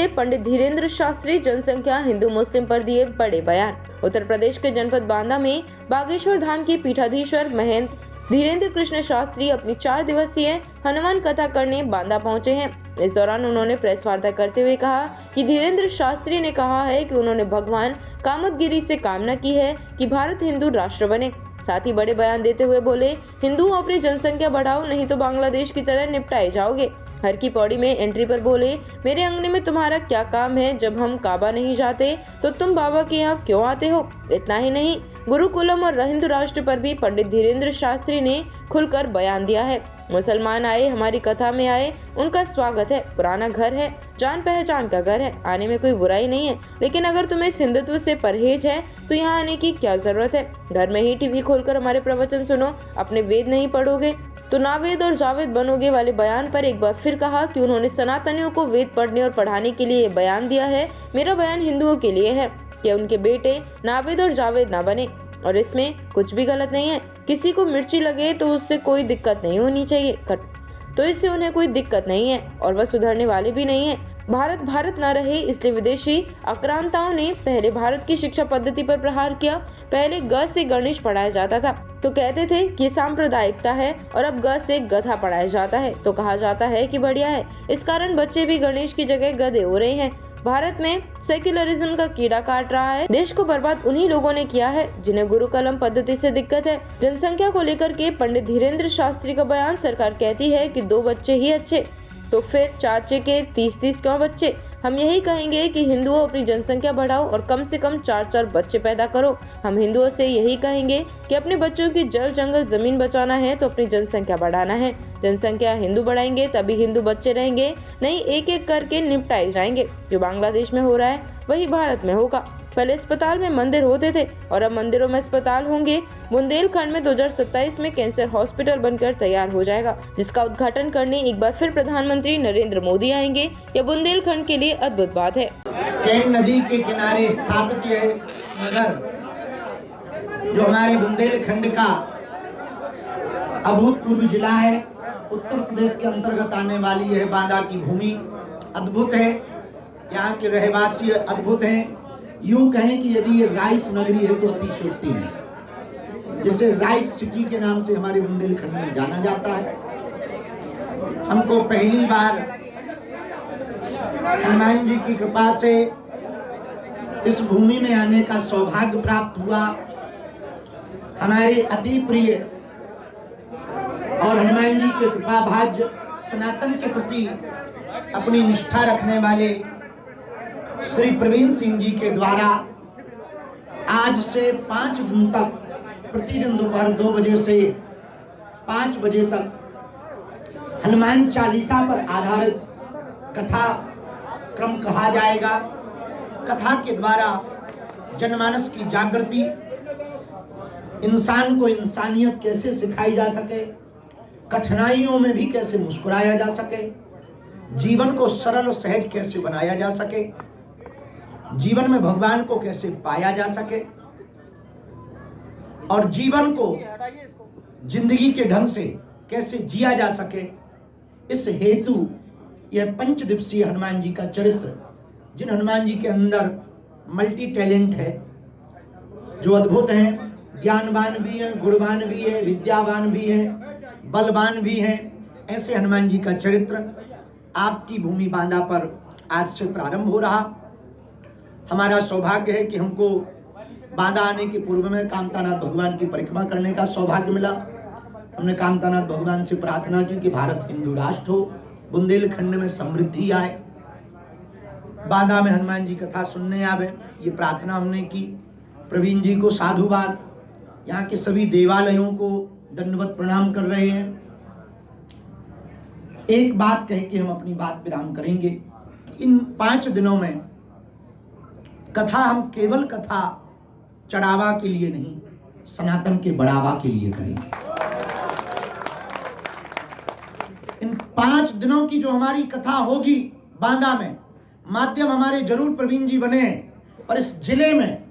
के पंडित धीरेन्द्र शास्त्री जनसंख्या हिंदू मुस्लिम पर दिए बड़े बयान। उत्तर प्रदेश के जनपद बांदा में बागेश्वर धाम के पीठाधीश्वर महंत धीरेन्द्र कृष्ण शास्त्री अपनी 4 दिवसीय हनुमान कथा करने बांदा पहुंचे हैं। इस दौरान उन्होंने प्रेस वार्ता करते हुए कहा कि धीरेन्द्र शास्त्री ने कहा है कि उन्होंने भगवान कामतगिरी से कामना की है कि भारत हिंदू राष्ट्र बने। साथ ही बड़े बयान देते हुए बोले, हिंदुओं अपनी जनसंख्या बढ़ाओ, नहीं तो बांग्लादेश की तरह निपटाए जाओगे। हर की पौड़ी में एंट्री पर बोले, मेरे अंगने में तुम्हारा क्या काम है? जब हम काबा नहीं जाते तो तुम बाबा के यहाँ क्यों आते हो? इतना ही नहीं, गुरुकुलम और हिंदू राष्ट्र पर भी पंडित धीरेन्द्र शास्त्री ने खुलकर बयान दिया है। मुसलमान आए, हमारी कथा में आए, उनका स्वागत है। पुराना घर है, जान पहचान का घर है, आने में कोई बुराई नहीं है, लेकिन अगर तुम्हें हिंदुत्व से परहेज है तो यहाँ आने की क्या जरूरत है? घर में ही टीवी खोलकर हमारे प्रवचन सुनो। अपने वेद नहीं पढ़ोगे तो नावेद और जावेद बनोगे वाले बयान पर एक बार फिर कहा कि उन्होंने सनातनियों को वेद पढ़ने और पढ़ाने के लिए बयान दिया है। मेरा बयान हिंदुओं के लिए है कि उनके बेटे नावेद और जावेद ना बने, और इसमें कुछ भी गलत नहीं है। किसी को मिर्ची लगे तो उससे कोई दिक्कत नहीं होनी चाहिए, तो इससे उन्हें कोई दिक्कत नहीं है और वह सुधरने वाले भी नहीं है। भारत भारत न रहे, इसलिए विदेशी आक्रांताओं ने पहले भारत की शिक्षा पद्धति पर प्रहार किया। पहले ग से गणेश पढ़ाया जाता था तो कहते थे कि सांप्रदायिकता है, और अब ग से गधा पढ़ाया जाता है तो कहा जाता है कि बढ़िया है। इस कारण बच्चे भी गणेश की जगह गधे हो रहे हैं। भारत में सेक्युलरिज्म का कीड़ा काट रहा है। देश को बर्बाद उन्हीं लोगों ने किया है जिन्हें गुरु कलम पद्धति से दिक्कत है। जनसंख्या को लेकर के पंडित धीरेन्द्र शास्त्री का बयान, सरकार कहती है कि 2 बच्चे ही अच्छे, तो फिर चाचे के 30-30 क्यों बच्चे? हम यही कहेंगे कि हिंदुओं अपनी जनसंख्या बढ़ाओ और कम से कम 4-4 बच्चे पैदा करो। हम हिंदुओं से यही कहेंगे कि अपने बच्चों की जल जंगल जमीन बचाना है तो अपनी जनसंख्या बढ़ाना है। जनसंख्या हिंदू बढ़ाएंगे तभी हिंदू बच्चे रहेंगे, नहीं एक एक करके निपटाए जाएंगे। जो बांग्लादेश में हो रहा है वही भारत में होगा। पहले अस्पताल में मंदिर होते थे और अब मंदिरों में अस्पताल होंगे। बुंदेलखंड में 2027 में कैंसर हॉस्पिटल बनकर तैयार हो जाएगा, जिसका उद्घाटन करने एक बार फिर प्रधानमंत्री नरेंद्र मोदी आएंगे। यह बुंदेलखंड के लिए अद्भुत बात है। केन नदी के किनारे स्थापित है नगर, जो हमारे बुंदेलखंड का अभूतपूर्व जिला है, उत्तर प्रदेश के अंतर्गत आने वाली यह बांदा की भूमि अद्भुत है। यहाँ के रहवासी अद्भुत हैं। यूं कहें कि यदि ये राइस नगरी है तो अतिशयोक्ति है, जिसे राइस सिटी के नाम से हमारे बुंदेलखंड में जाना जाता है। हमको पहली बार हनुमान जी की कृपा से इस भूमि में आने का सौभाग्य प्राप्त हुआ। हमारे अति प्रिय और हनुमान जी के कृपा भाज्य सनातन के प्रति अपनी निष्ठा रखने वाले श्री प्रवीण सिंह जी के द्वारा आज से 5 दिन तक प्रतिदिन दोपहर 2 बजे से 5 बजे तक हनुमान चालीसा पर आधारित कथा क्रम कहा जाएगा। कथा के द्वारा जनमानस की जागृति, इंसान को इंसानियत कैसे सिखाई जा सके, कठिनाइयों में भी कैसे मुस्कुराया जा सके, जीवन को सरल और सहज कैसे बनाया जा सके, जीवन में भगवान को कैसे पाया जा सके, और जीवन को जिंदगी के ढंग से कैसे जिया जा सके। इस हेतु यह 5 दिवसीय हनुमान जी का चरित्र, जिन हनुमान जी के अंदर मल्टी टैलेंट है, जो अद्भुत हैं, ज्ञानवान भी हैं, गुणवान भी हैं, विद्यावान भी हैं, बलवान भी हैं, ऐसे हनुमान जी का चरित्र आपकी भूमि बांदा पर आज से प्रारंभ हो रहा। हमारा सौभाग्य है कि हमको बांदा आने के पूर्व में कामतानाथ भगवान की परिक्रमा करने का सौभाग्य मिला। हमने कामतानाथ भगवान से प्रार्थना की कि भारत हिंदू राष्ट्र हो, बुंदेलखंड में समृद्धि आए, बांदा में हनुमान जी कथा सुनने आवे, ये प्रार्थना हमने की। प्रवीण जी को साधुवाद, यहाँ के सभी देवालयों को दंडवत प्रणाम कर रहे हैं। एक बात कह के हम अपनी बात विराम करेंगे। इन 5 दिनों में कथा हम केवल कथा चढ़ावा के लिए नहीं, सनातन के बढ़ावा के लिए करेंगे। इन 5 दिनों की जो हमारी कथा होगी बांदा में, माध्यम हमारे जरूर प्रवीण जी बने हैं, और इस जिले में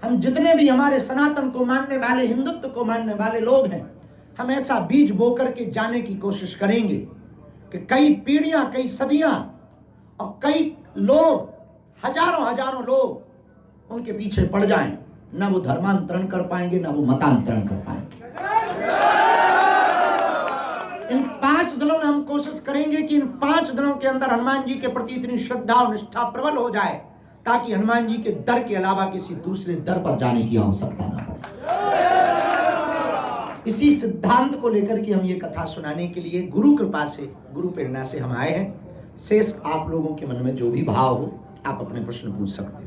हम जितने भी हमारे सनातन को मानने वाले, हिंदुत्व को मानने वाले लोग हैं, हम ऐसा बीज बो करके जाने की कोशिश करेंगे कि कई पीढ़ियां, कई सदियां और कई लोग, हजारों हजारों लोग उनके पीछे पड़ जाएं, ना वो धर्मांतरण कर पाएंगे, ना वो मतांतरण कर पाएंगे। इन 5 दिनों में हम कोशिश करेंगे कि इन 5 दिनों के अंदर हनुमान जी के प्रति इतनी श्रद्धा और निष्ठा प्रबल हो जाए ताकि हनुमान जी के दर के अलावा किसी दूसरे दर पर जाने की आवश्यकता न हो। इसी सिद्धांत को लेकर के हम ये कथा सुनाने के लिए गुरु कृपा से, गुरु प्रेरणा से हम आए हैं। शेष आप लोगों के मन में जो भी भाव हो, आप अपने प्रश्न पूछ सकते हैं।